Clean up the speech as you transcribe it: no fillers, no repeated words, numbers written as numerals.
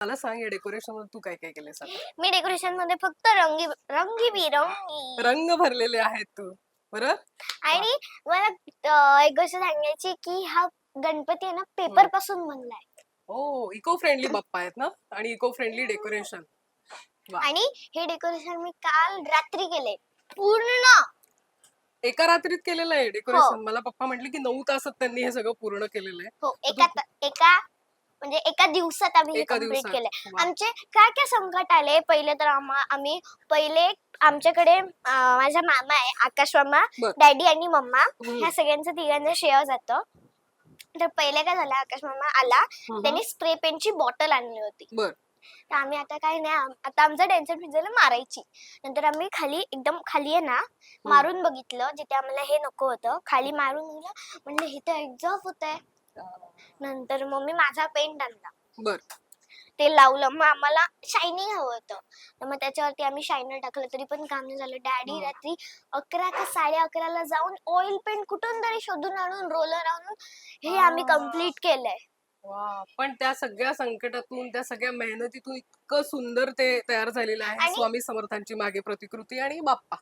मला सांग या डेकोरेशन मध्ये तू काय काय केलंस आता? मी डेकोरेशन मध्ये फक्त रंगीबिरंगी रंग भरलेले आहेत तू बरं. आणि मला एक गोष्ट सांगायची की हा गणपती आहे ना पेपर पासून बनलाय. हो, इको फ्रेंडली बाप्पा आहेत ना आणि इको फ्रेंडली डेकोरेशन. वा, आणि हे डेकोरेशन मी काल रात्री केले पूर्ण. एका रात्रीत केलेलं आहे हो डेकोरेशन. मला पप्पा म्हटले की 9 तासात त्यांनी हे सगळं पूर्ण केलेलं आहे. हो तर तू एका म्हणजे एका दिवसात आम्ही हे एका कम्प्लीट दिवसात. केलंय. वा. आमचे काय काय संकट आले पहिले तर आम्ही पहिले आमच्याकडे माझा मामा आहे आकाश मामा, बर. डॅडी आणि मम्मा हम्म. ह्या सगळ्यांचं तिघांचं शेअर जातं. तर पहिले काय झालं आकाश मामा आला त्यांनी स्प्रे पेनची बॉटल आणली होती. बर. तर आम्ही आता काय नाही आता आमचं टेन्शन फिजायला मारायची. नंतर आम्ही खाली एकदम खाली आहे ना मारून बघितलं जिथे आम्हाला हे नको होतं खाली मारून बघितलं म्हणलं हे तर एक्झॉस्ट होत आहे. नंतर मग मी माझा पेंट आणला बर. ते लावलं मग आम्हाला शायनिंग हवं होतं तर मग त्याच्यावरती आम्ही शायनर टाकलं तरी पण काम नाही झालं. डॅडी रात्री 11 का 11:30 जाऊन ऑइल पेंट कुठून तरी शोधून आणून रोलर आणून हे आम्ही कम्प्लीट केलंय. वा, पण त्या सगळ्या संकटातून त्या सगळ्या मेहनतीतून इतकं सुंदर ते तयार झालेलं आहे. आणि स्वामी समर्थांची मागे प्रतिकृती आणि बाप्पा.